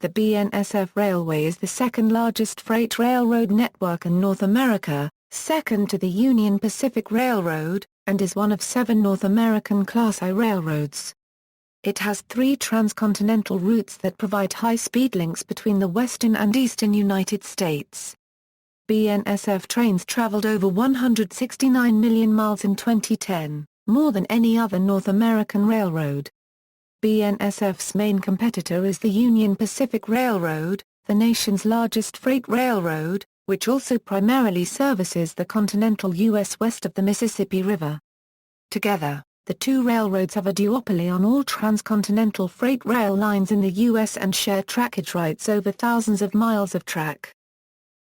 the BNSF Railway is the second largest freight railroad network in North America, second to the Union Pacific Railroad, and is one of 7 North American Class I railroads. It has 3 transcontinental routes that provide high-speed links between the western and eastern United States. BNSF trains traveled over 169 million miles in 2010, more than any other North American railroad. BNSF's main competitor is the Union Pacific Railroad, the nation's largest freight railroad, which also primarily services the Continental U.S. west of the Mississippi River. Together, the two railroads have a duopoly on all transcontinental freight rail lines in the U.S. and share trackage rights over thousands of miles of track.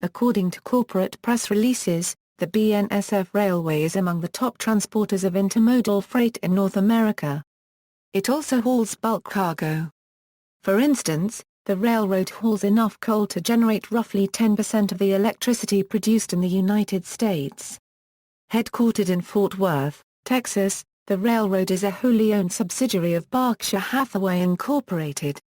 According to corporate press releases, the BNSF Railway is among the top transporters of intermodal freight in North America. It also hauls bulk cargo. For instance, the railroad hauls enough coal to generate roughly 10% of the electricity produced in the United States. Headquartered in Fort Worth, Texas, the railroad is a wholly owned subsidiary of Berkshire Hathaway Incorporated.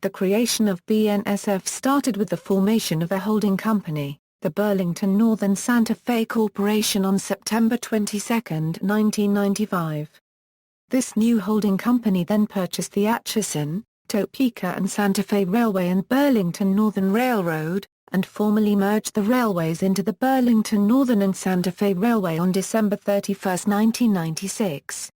The creation of BNSF started with the formation of a holding company, the Burlington Northern Santa Fe Corporation, on September 22, 1995. This new holding company then purchased the Atchison, Topeka and Santa Fe Railway and Burlington Northern Railroad, and formally merged the railways into the Burlington Northern and Santa Fe Railway on December 31, 1996.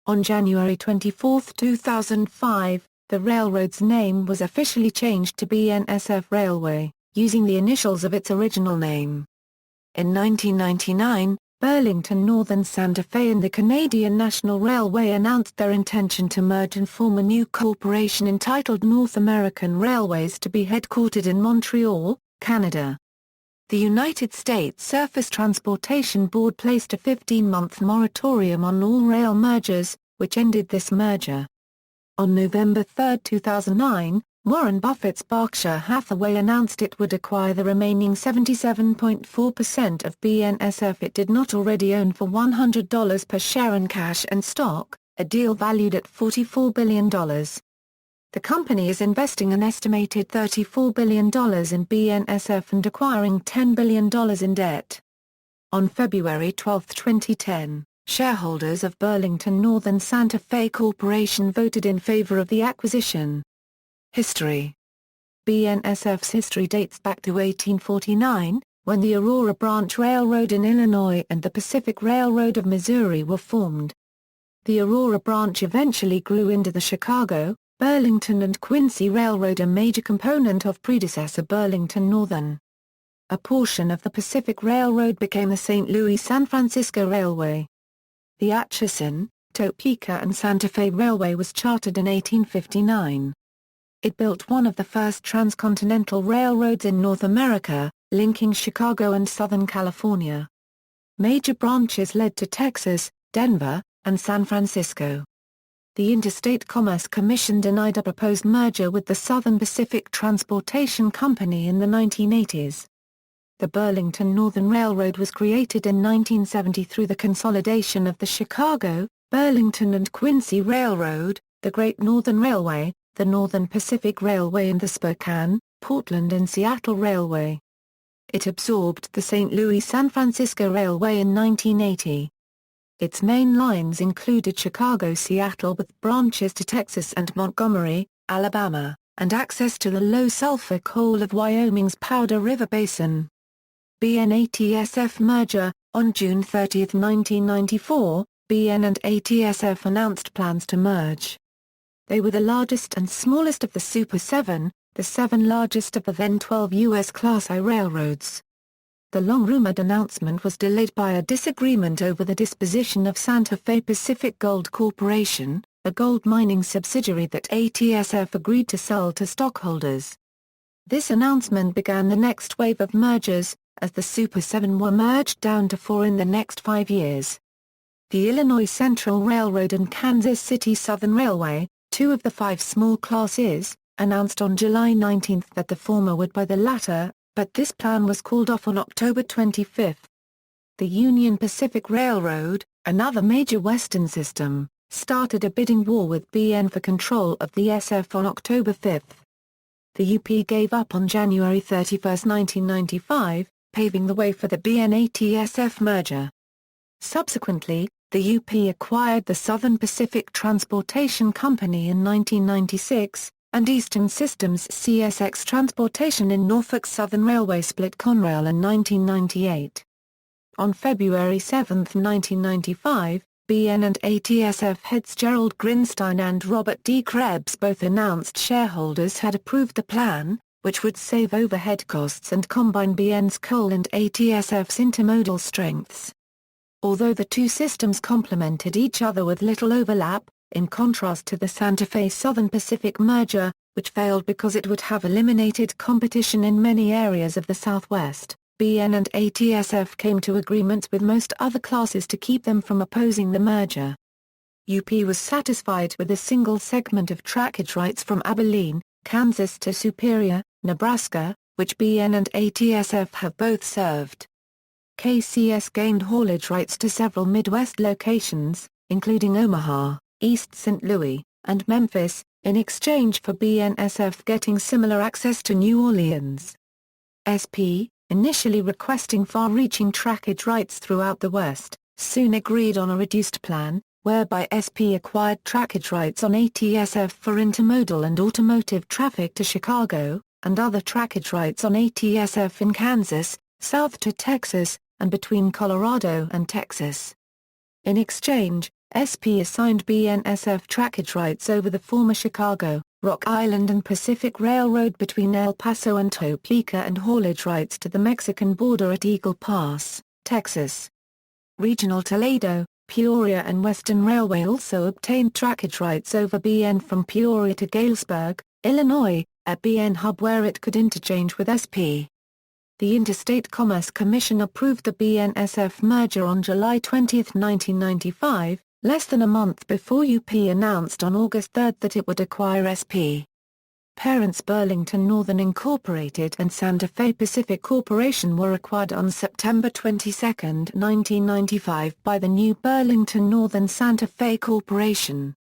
On January 24, 2005, the railroad's name was officially changed to BNSF Railway, using the initials of its original name. In 1999, Burlington Northern Santa Fe and the Canadian National Railway announced their intention to merge and form a new corporation entitled North American Railways to be headquartered in Montreal, Canada. The United States Surface Transportation Board placed a 15-month moratorium on all rail mergers, which ended this merger. On November 3, 2009, Warren Buffett's Berkshire Hathaway announced it would acquire the remaining 77.4% of BNSF it did not already own for $100 per share in cash and stock, a deal valued at $44 billion. The company is investing an estimated $34 billion in BNSF and acquiring $10 billion in debt. On February 12, 2010, shareholders of Burlington Northern Santa Fe Corporation voted in favor of the acquisition. History. BNSF's history dates back to 1849, when the Aurora Branch Railroad in Illinois and the Pacific Railroad of Missouri were formed. The Aurora Branch eventually grew into the Chicago, Burlington and Quincy Railroad, a major component of predecessor Burlington Northern. A portion of the Pacific Railroad became the St. Louis-San Francisco Railway. The Atchison, Topeka and Santa Fe Railway was chartered in 1859. It built one of the first transcontinental railroads in North America, linking Chicago and Southern California. Major branches led to Texas, Denver, and San Francisco. The Interstate Commerce Commission denied a proposed merger with the Southern Pacific Transportation Company in the 1980s. The Burlington Northern Railroad was created in 1970 through the consolidation of the Chicago, Burlington and Quincy Railroad, the Great Northern Railway, the Northern Pacific Railway and the Spokane, Portland and Seattle Railway. It absorbed the St. Louis-San Francisco Railway in 1980. Its main lines included Chicago-Seattle with branches to Texas and Montgomery, Alabama, and access to the low-sulfur coal of Wyoming's Powder River Basin. BN-ATSF merger. On June 30, 1994, BN and ATSF announced plans to merge. They were the largest and smallest of the Super 7, the 7 largest of the then 12 U.S. Class I railroads. The long-rumored announcement was delayed by a disagreement over the disposition of Santa Fe Pacific Gold Corporation, a gold mining subsidiary that ATSF agreed to sell to stockholders. This announcement began the next wave of mergers, as the Super 7 were merged down to 4 in the next 5 years. The Illinois Central Railroad and Kansas City Southern Railway, 2 of the 5 small classes, announced on July 19 that the former would buy the latter, but this plan was called off on October 25. The Union Pacific Railroad, another major Western system, started a bidding war with BN for control of the SF on October 5. the UP gave up on January 31, 1995, paving the way for the BNSF merger. Subsequently, the UP acquired the Southern Pacific Transportation Company in 1996, and Eastern Systems CSX Transportation in Norfolk Southern Railway split Conrail in 1998. On February 7, 1995, BN and ATSF heads Gerald Grinstein and Robert D. Krebs both announced shareholders had approved the plan, which would save overhead costs and combine BN's coal and ATSF's intermodal strengths. Although the two systems complemented each other with little overlap, in contrast to the Santa Fe Southern Pacific merger, which failed because it would have eliminated competition in many areas of the Southwest, BN and ATSF came to agreements with most other classes to keep them from opposing the merger. UP was satisfied with a single segment of trackage rights from Abilene, Kansas to Superior, Nebraska, which BN and ATSF have both served. KCS gained haulage rights to several Midwest locations, including Omaha, East St. Louis, and Memphis, in exchange for BNSF getting similar access to New Orleans. SP, initially requesting far-reaching trackage rights throughout the West, soon agreed on a reduced plan, whereby SP acquired trackage rights on ATSF for intermodal and automotive traffic to Chicago, and other trackage rights on ATSF in Kansas, south to Texas, and between Colorado and Texas. In exchange, SP assigned BNSF trackage rights over the former Chicago, Rock Island and Pacific Railroad between El Paso and Topeka and haulage rights to the Mexican border at Eagle Pass, Texas. Regional Toledo, Peoria and Western Railway also obtained trackage rights over BN from Peoria to Galesburg, Illinois, a BN hub where it could interchange with SP. The Interstate Commerce Commission approved the BNSF merger on July 20, 1995, less than a month before UP announced on August 3 that it would acquire SP. Parents Burlington Northern Incorporated and Santa Fe Pacific Corporation were acquired on September 22, 1995 by the new Burlington Northern Santa Fe Corporation.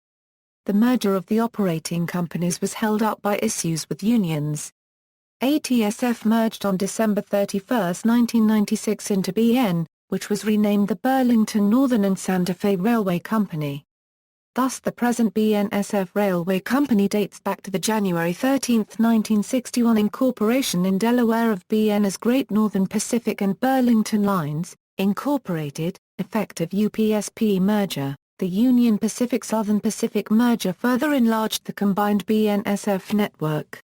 The merger of the operating companies was held up by issues with unions. ATSF merged on December 31, 1996 into BN, which was renamed the Burlington Northern and Santa Fe Railway Company. Thus the present BNSF Railway Company dates back to the January 13, 1961 incorporation in Delaware of BN as Great Northern Pacific and Burlington Lines, Incorporated, effective UP-SP merger. The Union Pacific-Southern Pacific merger further enlarged the combined BNSF network.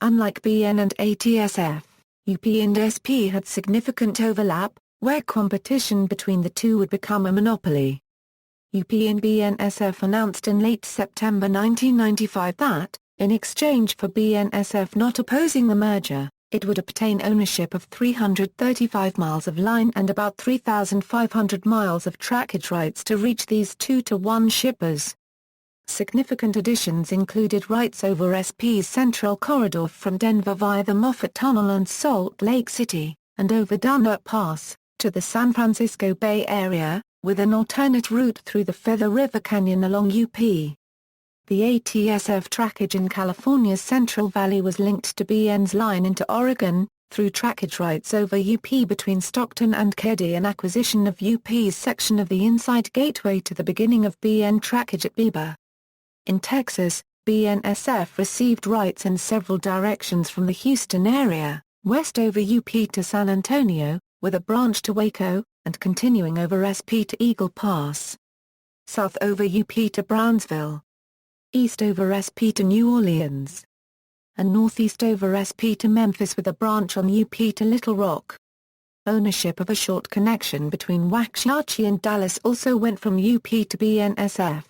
Unlike BN and ATSF, UP and SP had significant overlap, where competition between the two would become a monopoly. UP and BNSF announced in late September 1995 that, in exchange for BNSF not opposing the merger, it would obtain ownership of 335 miles of line and about 3,500 miles of trackage rights to reach these 2-to-1 shippers. Significant additions included rights over SP's Central Corridor from Denver via the Moffett Tunnel and Salt Lake City, and over Dunlap Pass, to the San Francisco Bay Area, with an alternate route through the Feather River Canyon along UP. The ATSF trackage in California's Central Valley was linked to BN's line into Oregon, through trackage rights over UP between Stockton and Keddie and acquisition of UP's section of the Inside Gateway to the beginning of BN trackage at Bieber. In Texas, BNSF received rights in several directions from the Houston area, west over UP to San Antonio, with a branch to Waco, and continuing over SP to Eagle Pass. South over UP to Brownsville. East over SP to New Orleans. And northeast over SP to Memphis with a branch on UP to Little Rock. Ownership of a short connection between Waxahachie and Dallas also went from UP to BNSF.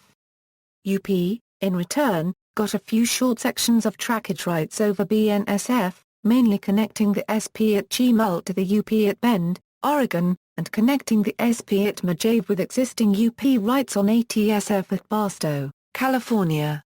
UP, in return, got a few short sections of trackage rights over BNSF, mainly connecting the SP at Chemult to the UP at Bend, Oregon, and connecting the SP at Mojave with existing UP rights on ATSF at Barstow, California.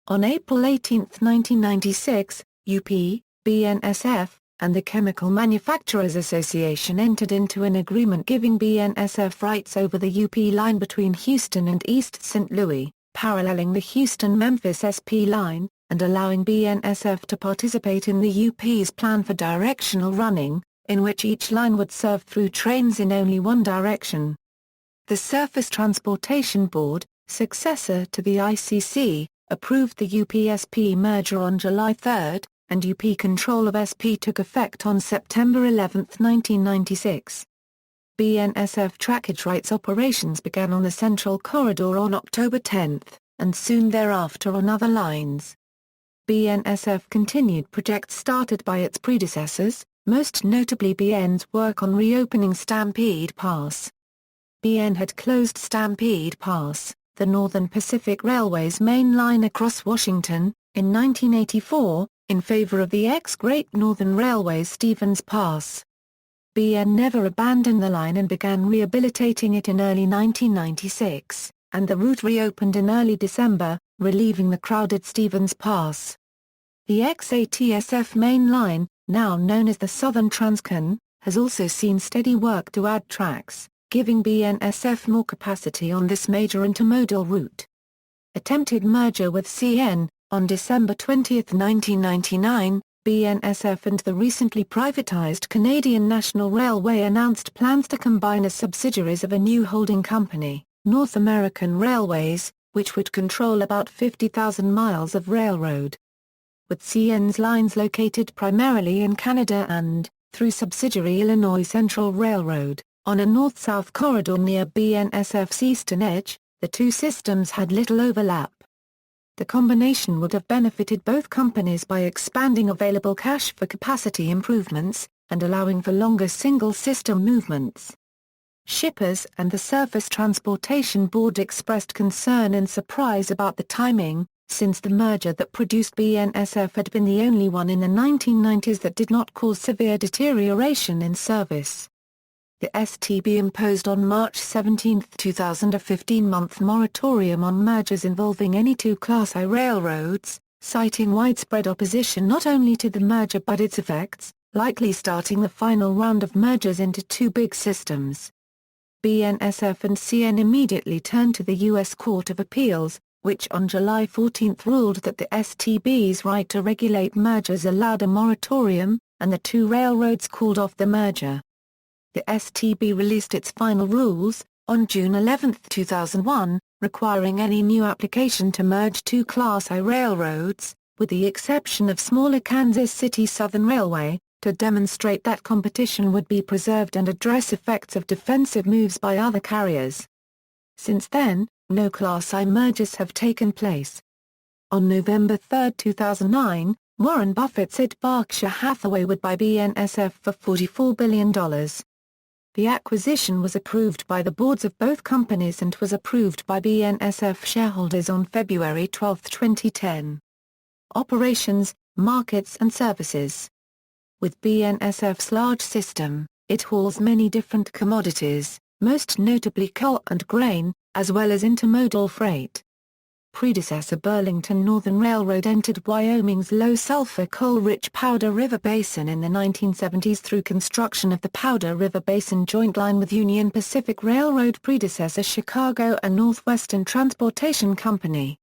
On April 18, 1996, UP, BNSF, and the Chemical Manufacturers Association entered into an agreement giving BNSF rights over the UP line between Houston and East St. Louis, paralleling the Houston-Memphis SP line, and allowing BNSF to participate in the UP's plan for directional running, in which each line would serve through trains in only one direction. The Surface Transportation Board, successor to the ICC, approved the UP-SP merger on July 3, and UP control of SP took effect on September 11, 1996. BNSF trackage rights operations began on the Central Corridor on October 10, and soon thereafter on other lines. BNSF continued projects started by its predecessors, most notably BN's work on reopening Stampede Pass. BN had closed Stampede Pass, the Northern Pacific Railway's main line across Washington, in 1984, in favor of the ex-Great Northern Railway's Stevens Pass. BN never abandoned the line and began rehabilitating it in early 1996, and the route reopened in early December, relieving the crowded Stevens Pass. The ex-ATSF main line, now known as the Southern Transcon, has also seen steady work to add tracks, giving BNSF more capacity on this major intermodal route. Attempted merger with CN. On December 20, 1999, BNSF and the recently privatized Canadian National Railway announced plans to combine as subsidiaries of a new holding company, North American Railways, which would control about 50,000 miles of railroad. With CN's lines located primarily in Canada and, through subsidiary Illinois Central Railroad, on a north-south corridor near BNSF's eastern edge, the two systems had little overlap. The combination would have benefited both companies by expanding available cash for capacity improvements, and allowing for longer single-system movements. Shippers and the Surface Transportation Board expressed concern and surprise about the timing, since the merger that produced BNSF had been the only one in the 1990s that did not cause severe deterioration in service. The STB imposed on March 17, 2000 a 15-month moratorium on mergers involving any two Class I railroads, citing widespread opposition not only to the merger but its effects, likely starting the final round of mergers into two big systems. BNSF and CN immediately turned to the U.S. Court of Appeals, which on July 14 ruled that the STB's right to regulate mergers allowed a moratorium, and the two railroads called off the merger. The STB released its final rules, on June 11, 2001, requiring any new application to merge two Class I railroads, with the exception of smaller Kansas City Southern Railway, to demonstrate that competition would be preserved and address effects of defensive moves by other carriers. Since then, no Class I mergers have taken place. On November 3, 2009, Warren Buffett said Berkshire Hathaway would buy BNSF for $44 billion. The acquisition was approved by the boards of both companies and was approved by BNSF shareholders on February 12, 2010. Operations, markets and services. With BNSF's large system, it hauls many different commodities, most notably coal and grain, as well as intermodal freight. Predecessor Burlington Northern Railroad entered Wyoming's low-sulfur coal-rich Powder River Basin in the 1970s through construction of the Powder River Basin Joint Line with Union Pacific Railroad predecessor Chicago and Northwestern Transportation Company.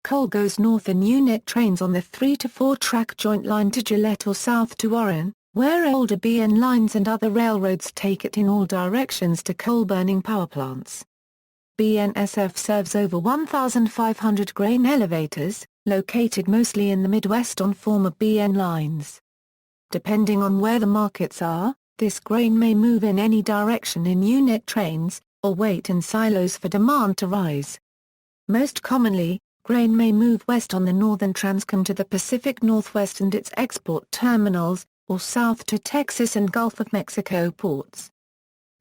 Coal goes north in unit trains on the 3 to 4 track Joint Line to Gillette or south to Warren, where older BN lines and other railroads take it in all directions to coal-burning power plants. BNSF serves over 1,500 grain elevators, located mostly in the Midwest on former BN lines. Depending on where the markets are, this grain may move in any direction in unit trains, or wait in silos for demand to rise. Most commonly, grain may move west on the Northern Transcon to the Pacific Northwest and its export terminals, or south to Texas and Gulf of Mexico ports.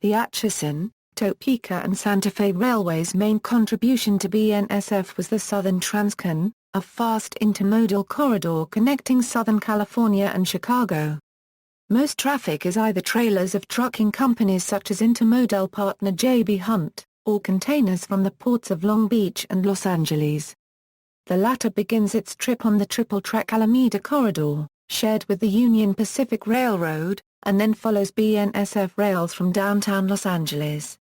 The Atchison, Topeka and Santa Fe Railway's main contribution to BNSF was the Southern Transcon, a fast intermodal corridor connecting Southern California and Chicago. Most traffic is either trailers of trucking companies such as intermodal partner J.B. Hunt, or containers from the ports of Long Beach and Los Angeles. The latter begins its trip on the triple-track Alameda Corridor, shared with the Union Pacific Railroad, and then follows BNSF rails from downtown Los Angeles.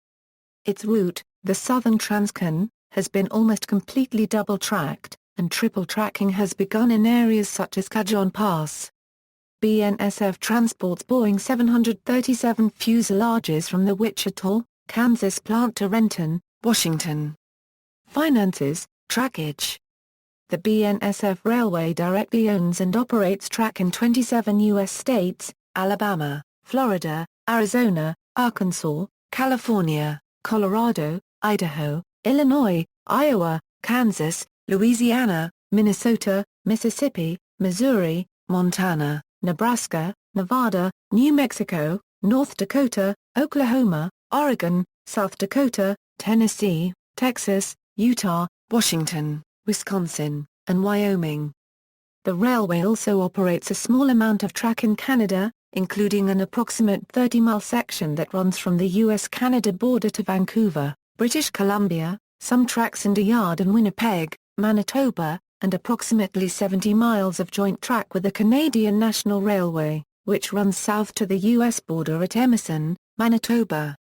Its route, the Southern Transcon, has been almost completely double-tracked, and triple tracking has begun in areas such as Cajon Pass. BNSF transports Boeing 737 fuselages from the Wichita, Kansas plant to Renton, Washington. Finances, Trackage. The BNSF Railway directly owns and operates track in 27 U.S. states, Alabama, Florida, Arizona, Arkansas, California, Colorado, Idaho, Illinois, Iowa, Kansas, Louisiana, Minnesota, Mississippi, Missouri, Montana, Nebraska, Nevada, New Mexico, North Dakota, Oklahoma, Oregon, South Dakota, Tennessee, Texas, Utah, Washington, Wisconsin, and Wyoming. The railway also operates a small amount of track in Canada, including an approximate 30-mile section that runs from the U.S.-Canada border to Vancouver, British Columbia, some tracks and a yard in Winnipeg, Manitoba, and approximately 70 miles of joint track with the Canadian National Railway, which runs south to the U.S. border at Emerson, Manitoba.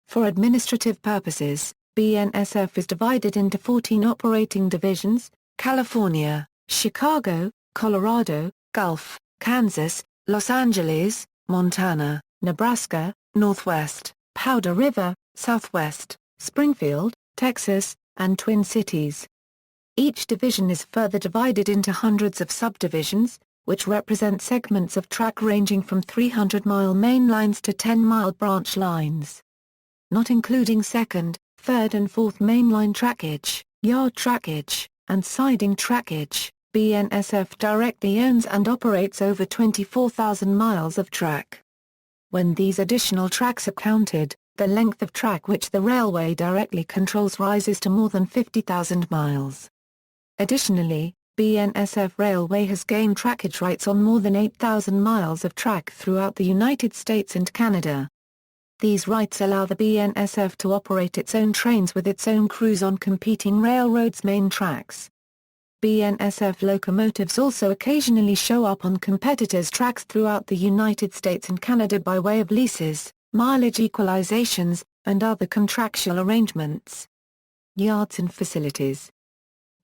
For administrative purposes, BNSF is divided into 14 operating divisions: California, Chicago, Colorado, Gulf, Kansas, Los Angeles, Montana, Nebraska, Northwest, Powder River, Southwest, Springfield, Texas, and Twin Cities. Each division is further divided into hundreds of subdivisions, which represent segments of track ranging from 300-mile main lines to 10-mile branch lines. Not including second, third and fourth mainline trackage, yard trackage, and siding trackage, BNSF directly owns and operates over 24,000 miles of track. When these additional tracks are counted, the length of track which the railway directly controls rises to more than 50,000 miles. Additionally, BNSF Railway has gained trackage rights on more than 8,000 miles of track throughout the United States and Canada. These rights allow the BNSF to operate its own trains with its own crews on competing railroads' main tracks. BNSF locomotives also occasionally show up on competitors' tracks throughout the United States and Canada by way of leases, mileage equalizations, and other contractual arrangements. Yards and facilities.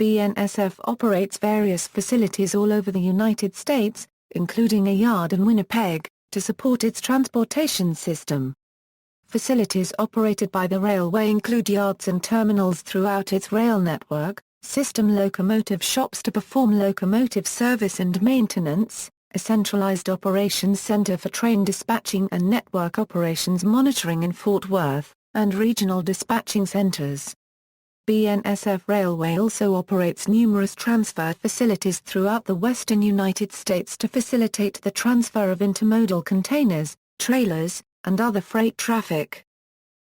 BNSF operates various facilities all over the United States, including a yard in Winnipeg, to support its transportation system. Facilities operated by the railway include yards and terminals throughout its rail network, system locomotive shops to perform locomotive service and maintenance, a centralized operations center for train dispatching and network operations monitoring in Fort Worth, and regional dispatching centers. BNSF Railway also operates numerous transfer facilities throughout the western United States to facilitate the transfer of intermodal containers, trailers, and other freight traffic.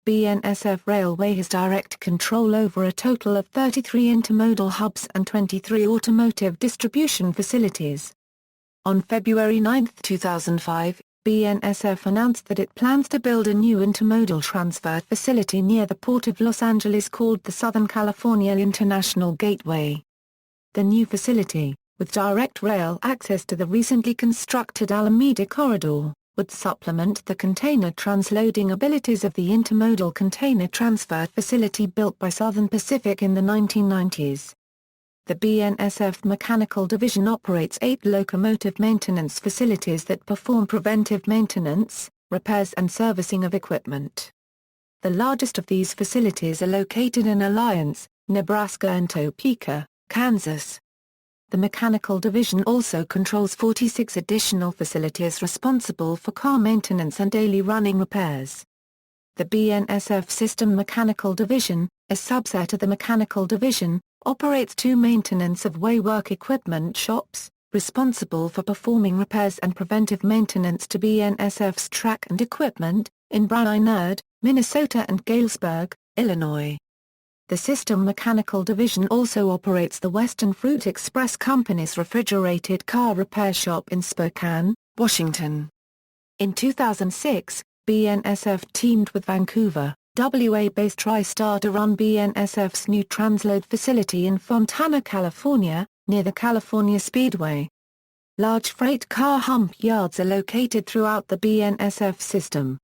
BNSF Railway has direct control over a total of 33 intermodal hubs and 23 automotive distribution facilities. On February 9, 2005, BNSF announced that it plans to build a new intermodal transfer facility near the Port of Los Angeles called the Southern California International Gateway. The new facility, with direct rail access to the recently constructed Alameda Corridor, would supplement the container transloading abilities of the intermodal container transfer facility built by Southern Pacific in the 1990s. The BNSF Mechanical Division operates 8 locomotive maintenance facilities that perform preventive maintenance, repairs and servicing of equipment. The largest of these facilities are located in Alliance, Nebraska and Topeka, Kansas. The Mechanical Division also controls 46 additional facilities responsible for car maintenance and daily running repairs. The BNSF System Mechanical Division, a subset of the Mechanical Division, operates 2 maintenance of way work equipment shops, responsible for performing repairs and preventive maintenance to BNSF's track and equipment, in Brainerd, Minnesota and Galesburg, Illinois. The System Mechanical Division also operates the Western Fruit Express Company's refrigerated car repair shop in Spokane, Washington. In 2006, BNSF teamed with Vancouver, WA-based TriStar to run BNSF's new transload facility in Fontana, California, near the California Speedway. Large freight car hump yards are located throughout the BNSF system.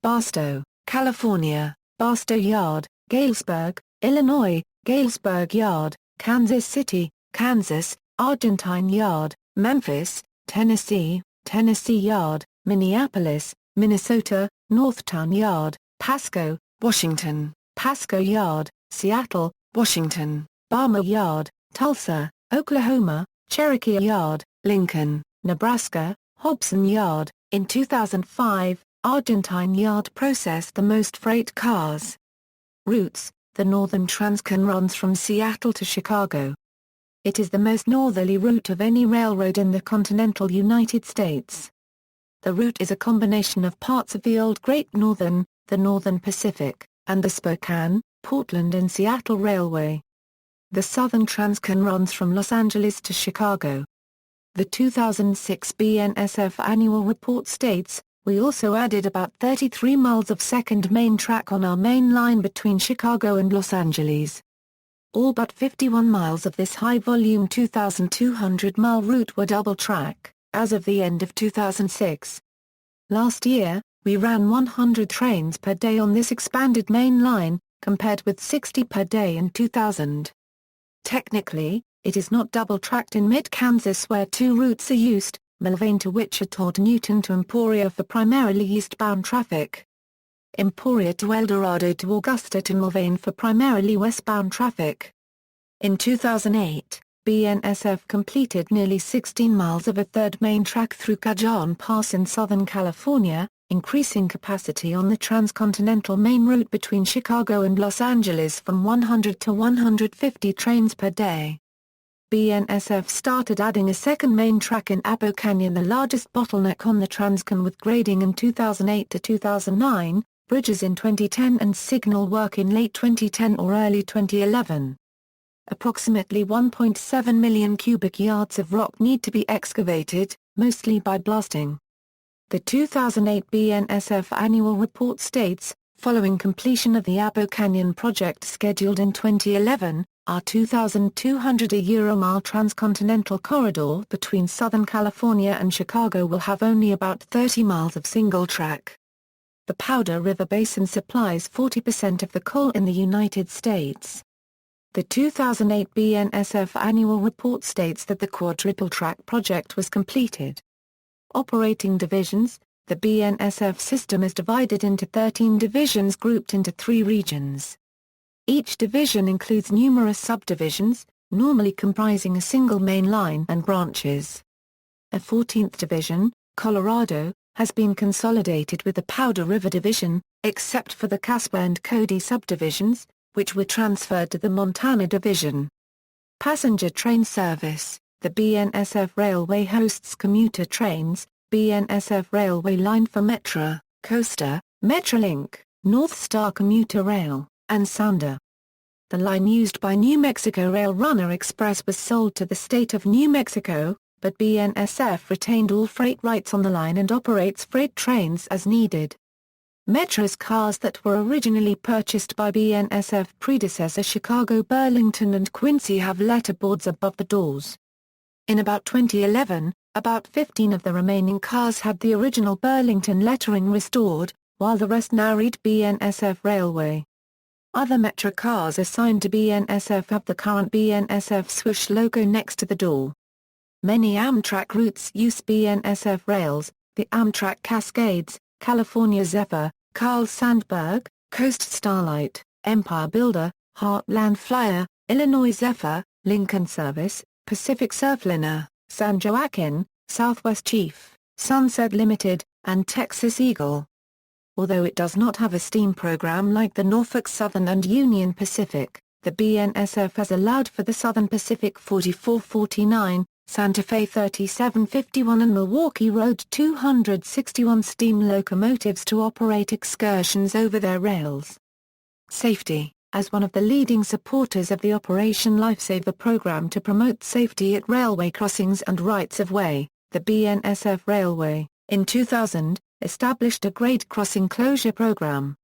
Barstow, California, Barstow Yard, Galesburg, Illinois, Galesburg Yard, Kansas City, Kansas, Argentine Yard, Memphis, Tennessee, Tennessee Yard, Minneapolis, Minnesota, Northtown Yard, Pasco, Washington, Pasco Yard, Seattle, Washington, Balmer Yard, Tulsa, Oklahoma, Cherokee Yard, Lincoln, Nebraska, Hobson Yard. In 2005, Argentine Yard processed the most freight cars. Routes: the Northern Transcon runs from Seattle to Chicago. It is the most northerly route of any railroad in the continental United States. The route is a combination of parts of the old Great Northern, the Northern Pacific, and the Spokane, Portland and Seattle Railway. The Southern Transcon runs from Los Angeles to Chicago. The 2006 BNSF annual report states, "We also added about 33 miles of second main track on our main line between Chicago and Los Angeles." All but 51 miles of this high-volume 2,200-mile route were double-track, as of the end of 2006. Last year, we ran 100 trains per day on this expanded main line, compared with 60 per day in 2000. Technically, it is not double-tracked in mid-Kansas where two routes are used, Mulvane to Wichita to Newton to Emporia for primarily eastbound traffic. Emporia to El Dorado to Augusta to Mulvane for primarily westbound traffic. In 2008, BNSF completed nearly 16 miles of a third main track through Cajon Pass in Southern California, increasing capacity on the transcontinental main route between Chicago and Los Angeles from 100 to 150 trains per day. BNSF started adding a second main track in Abo Canyon, the largest bottleneck on the Transcon, with grading in 2008 to 2009, bridges in 2010 and signal work in late 2010 or early 2011. Approximately 1.7 million cubic yards of rock need to be excavated, mostly by blasting. The 2008 BNSF annual report states, following completion of the Abo Canyon project scheduled in 2011, our 2,200-mile transcontinental corridor between Southern California and Chicago will have only about 30 miles of single track. The Powder River Basin supplies 40% of the coal in the United States. The 2008 BNSF annual report states that the quadruple track project was completed. Operating divisions: the BNSF system is divided into 13 divisions grouped into 3 regions. Each division includes numerous subdivisions, normally comprising a single main line and branches. A 14th division, Colorado, has been consolidated with the Powder River Division, except for the Casper and Cody subdivisions, which were transferred to the Montana Division. Passenger train service: the BNSF Railway hosts commuter trains, BNSF Railway line for Metra, Coaster, Metrolink, North Star Commuter Rail, and Sounder. The line used by New Mexico Rail Runner Express was sold to the state of New Mexico, but BNSF retained all freight rights on the line and operates freight trains as needed. Metra's cars that were originally purchased by BNSF predecessor Chicago Burlington and Quincy have letterboards above the doors. In about 2011, about 15 of the remaining cars had the original Burlington lettering restored, while the rest now read BNSF Railway. Other Metra cars assigned to BNSF have the current BNSF swoosh logo next to the door. Many Amtrak routes use BNSF rails: the Amtrak Cascades, California Zephyr, Carl Sandburg, Coast Starlight, Empire Builder, Heartland Flyer, Illinois Zephyr, Lincoln Service, Pacific Surfliner, San Joaquin, Southwest Chief, Sunset Limited, and Texas Eagle. Although it does not have a steam program like the Norfolk Southern and Union Pacific, the BNSF has allowed for the Southern Pacific 4449, Santa Fe 3751 and Milwaukee Road 261 steam locomotives to operate excursions over their rails. Safety: as one of the leading supporters of the Operation Lifesaver program to promote safety at railway crossings and rights-of-way, the BNSF Railway, in 2000, established a grade crossing closure program.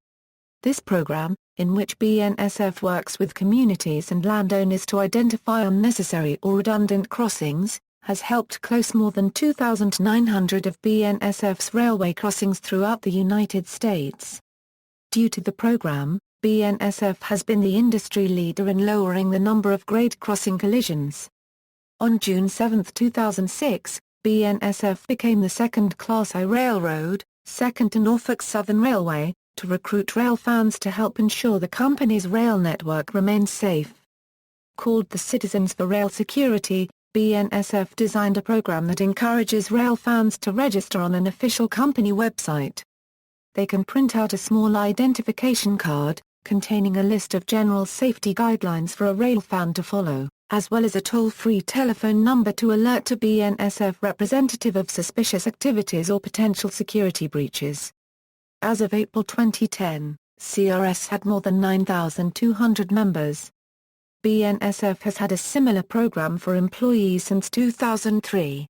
This program, in which BNSF works with communities and landowners to identify unnecessary or redundant crossings, has helped close more than 2,900 of BNSF's railway crossings throughout the United States. Due to the program, BNSF has been the industry leader in lowering the number of grade crossing collisions. On June 7, 2006, BNSF became the second Class I railroad, second to Norfolk Southern Railway, to recruit rail fans to help ensure the company's rail network remains safe. Called the Citizens for Rail Security, BNSF designed a program that encourages rail fans to register on an official company website. They can print out a small identification card, containing a list of general safety guidelines for a rail fan to follow, as well as a toll-free telephone number to alert a BNSF representative of suspicious activities or potential security breaches. As of April 2010, CRS had more than 9,200 members. BNSF has had a similar program for employees since 2003.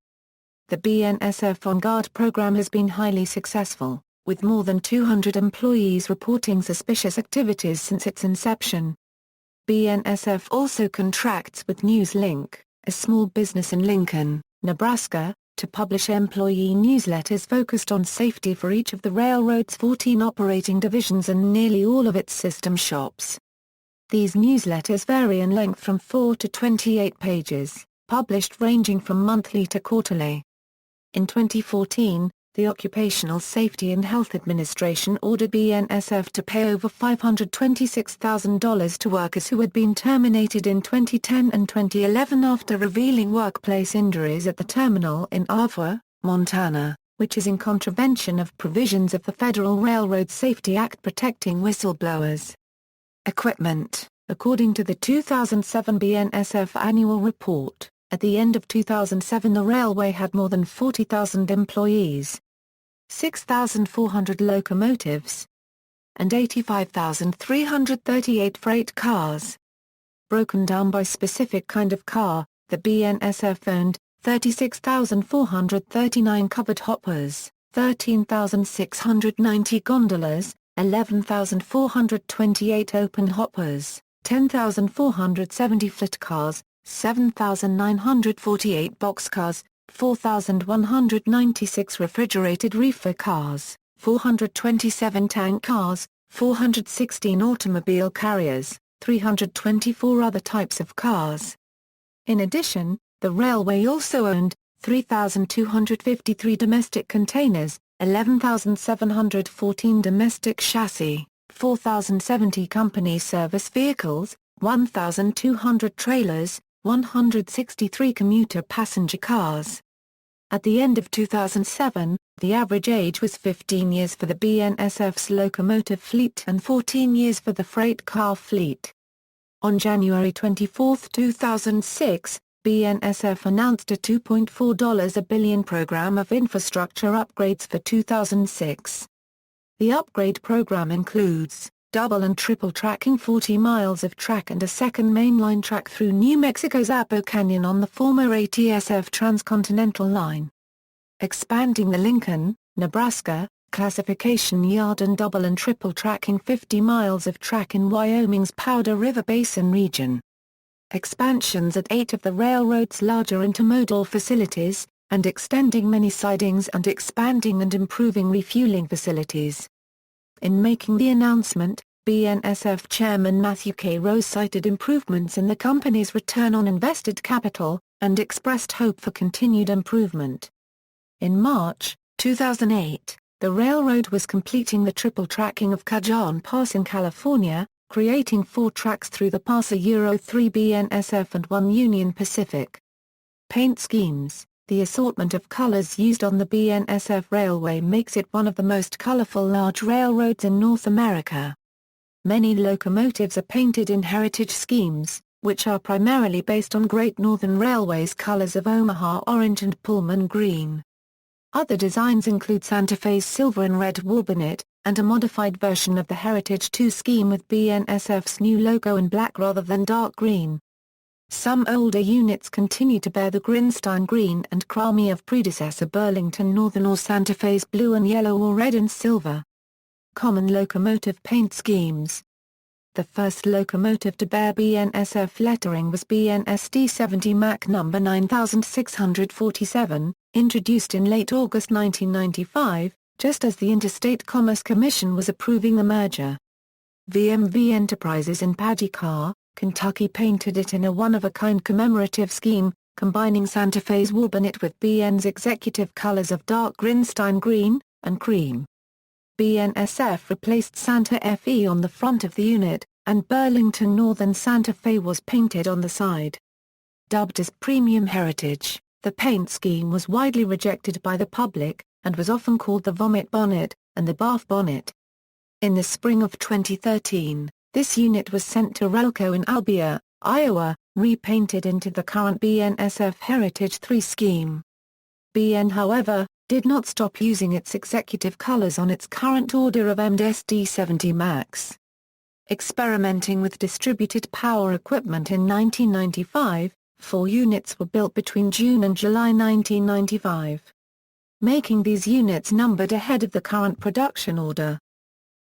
The BNSF On Guard program has been highly successful, with more than 200 employees reporting suspicious activities since its inception. BNSF also contracts with NewsLink, a small business in Lincoln, Nebraska, to publish employee newsletters focused on safety for each of the railroad's 14 operating divisions and nearly all of its system shops. These newsletters vary in length from 4 to 28 pages, published ranging from monthly to quarterly. In 2014, the Occupational Safety and Health Administration ordered BNSF to pay over $526,000 to workers who had been terminated in 2010 and 2011 after revealing workplace injuries at the terminal in Avoua, Montana, which is in contravention of provisions of the Federal Railroad Safety Act protecting whistleblowers. Equipment. According to the 2007 BNSF annual report, at the end of 2007 the railway had more than 40,000 employees, 6,400 locomotives, and 85,338 freight cars. Broken down by specific kind of car, the BNSF owned 36,439 covered hoppers, 13,690 gondolas, 11,428 open hoppers, 10,470 flat cars, 7,948 boxcars, 4,196 refrigerated reefer cars, 427 tank cars, 416 automobile carriers, 324 other types of cars. In addition, the railway also owned 3,253 domestic containers, 11,714 domestic chassis, 4,070 company service vehicles, 1,200 trailers, 163 commuter passenger cars. At the end of 2007, the average age was 15 years for the BNSF's locomotive fleet and 14 years for the freight car fleet. On January 24, 2006, BNSF announced a $2.4 billion program of infrastructure upgrades for 2006. The upgrade program includes double and triple tracking 40 miles of track and a second mainline track through New Mexico's Apo Canyon on the former ATSF transcontinental line. Expanding the Lincoln, Nebraska, classification yard and double and triple tracking 50 miles of track in Wyoming's Powder River Basin region. Expansions at 8 of the railroad's larger intermodal facilities, and extending many sidings and expanding and improving refueling facilities. In making the announcement, BNSF Chairman Matthew K. Rose cited improvements in the company's return on invested capital, and expressed hope for continued improvement. In March 2008, the railroad was completing the triple tracking of Cajon Pass in California, creating 4 tracks through the pass, 3 BNSF and 1 Union Pacific. Paint schemes. The assortment of colors used on the BNSF Railway makes it one of the most colorful large railroads in North America. Many locomotives are painted in heritage schemes, which are primarily based on Great Northern Railway's colors of Omaha orange and Pullman green. Other designs include Santa Fe's silver and red warbonnet, and a modified version of the Heritage 2 scheme with BNSF's new logo in black rather than dark green. Some older units continue to bear the Grinstein green and Cramy of predecessor Burlington Northern or Santa Fe's blue and yellow or red and silver. Common locomotive paint schemes. The first locomotive to bear BNSF lettering was BNSD 70 Mac No. 9647, introduced in late August 1995, just as the Interstate Commerce Commission was approving the merger. VMV Enterprises in Paducah, Kentucky painted it in a one-of-a-kind commemorative scheme, combining Santa Fe's war bonnet with BN's executive colors of dark grunstein green and cream. BNSF replaced Santa Fe on the front of the unit, and Burlington Northern Santa Fe was painted on the side. Dubbed as Premium Heritage, the paint scheme was widely rejected by the public, and was often called the Vomit Bonnet and the Bath Bonnet. In the spring of 2013, this unit was sent to Relco in Albia, Iowa, repainted into the current BNSF Heritage 3 scheme. BN, however, did not stop using its executive colors on its current order of SD70 Max. Experimenting with distributed power equipment in 1995, 4 units were built between June and July 1995, making these units numbered ahead of the current production order.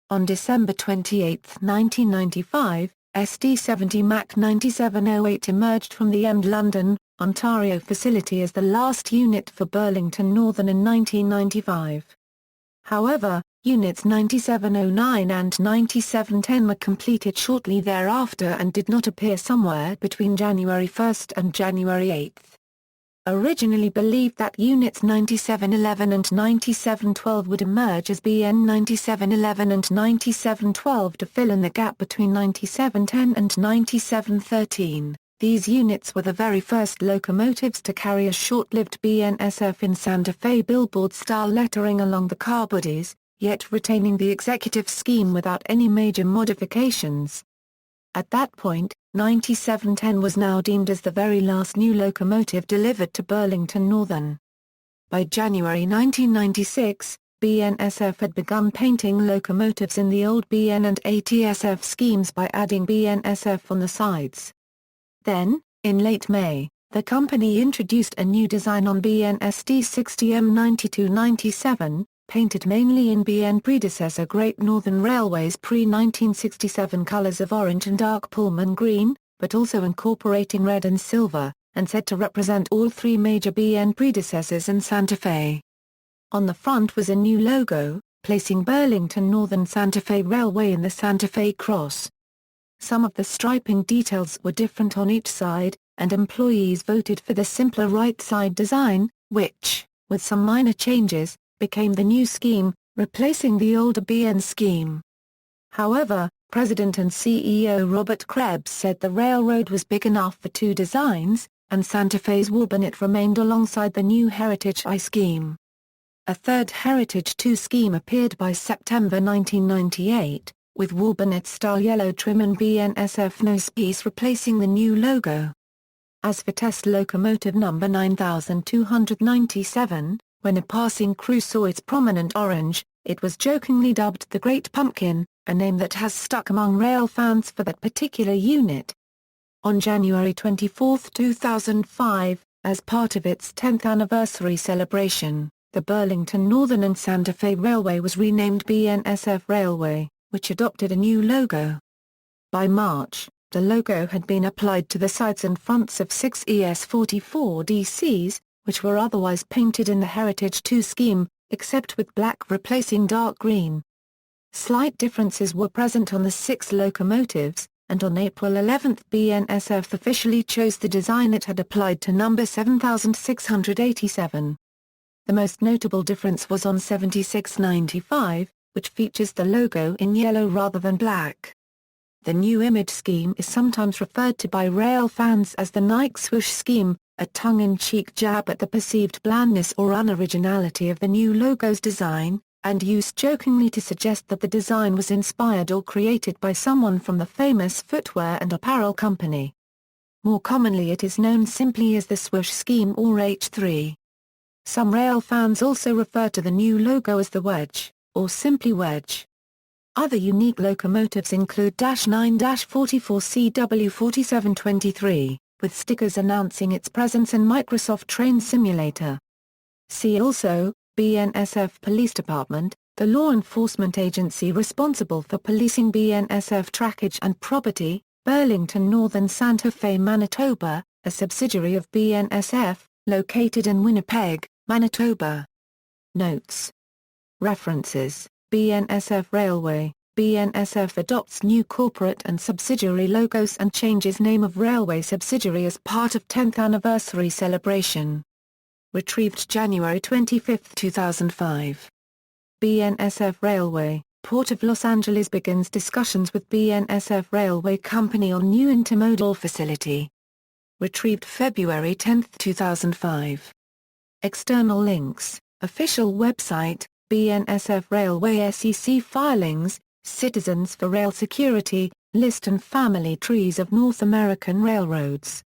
On December 28, 1995, SD70 Mac 9708 emerged from the EMD London, Ontario facility as the last unit for Burlington Northern in 1995. However, Units 9709 and 9710 were completed shortly thereafter and did not appear somewhere between January 1 and January 8. Originally believed that Units 9711 and 9712 would emerge as BN 9711 and 9712 to fill in the gap between 9710 and 9713. These units were the very first locomotives to carry a short-lived BNSF in Santa Fe billboard-style lettering along the car bodies, yet retaining the executive scheme without any major modifications. At that point, 9710 was now deemed as the very last new locomotive delivered to Burlington Northern. By January 1996, BNSF had begun painting locomotives in the old BN and ATSF schemes by adding BNSF on the sides. Then, in late May, the company introduced a new design on BNSD 60M9297, painted mainly in BN predecessor Great Northern Railway's pre-1967 colors of orange and dark Pullman green, but also incorporating red and silver, and said to represent all 3 major BN predecessors and Santa Fe. On the front was a new logo, placing Burlington Northern Santa Fe Railway in the Santa Fe Cross. Some of the striping details were different on each side, and employees voted for the simpler right-side design, which, with some minor changes, became the new scheme, replacing the older BN scheme. However, President and CEO Robert Krebs said the railroad was big enough for 2 designs, and Santa Fe's war bonnet remained alongside the new Heritage I scheme. A third Heritage II scheme appeared by September 1998, with war bonnet-style yellow trim and BNSF nosepiece replacing the new logo. As for test locomotive number 9297, when a passing crew saw its prominent orange, it was jokingly dubbed the Great Pumpkin, a name that has stuck among rail fans for that particular unit. On January 24, 2005, as part of its 10th anniversary celebration, the Burlington Northern and Santa Fe Railway was renamed BNSF Railway, which adopted a new logo. By March, the logo had been applied to the sides and fronts of 6 ES44 DCs, which were otherwise painted in the Heritage II scheme, except with black replacing dark green. Slight differences were present on the 6 locomotives, and on April 11 BNSF officially chose the design it had applied to number 7687. The most notable difference was on 7695, which features the logo in yellow rather than black. The new image scheme is sometimes referred to by rail fans as the Nike swoosh scheme, a tongue-in-cheek jab at the perceived blandness or unoriginality of the new logo's design, and used jokingly to suggest that the design was inspired or created by someone from the famous footwear and apparel company. More commonly it is known simply as the swoosh scheme or H3. Some rail fans also refer to the new logo as the wedge, or simply wedge. Other unique locomotives include -44CW4723, with stickers announcing its presence in Microsoft Train Simulator. See also, BNSF Police Department, the law enforcement agency responsible for policing BNSF trackage and property, Burlington Northern Santa Fe Manitoba, a subsidiary of BNSF, located in Winnipeg, Manitoba. Notes. References: BNSF Railway, BNSF adopts new corporate and subsidiary logos and changes name of railway subsidiary as part of 10th anniversary celebration. Retrieved January 25, 2005. BNSF Railway, Port of Los Angeles begins discussions with BNSF Railway Company on new intermodal facility. Retrieved February 10, 2005. External links, official website, BNSF Railway SEC filings, Citizens for Rail Security, list and family trees of North American railroads.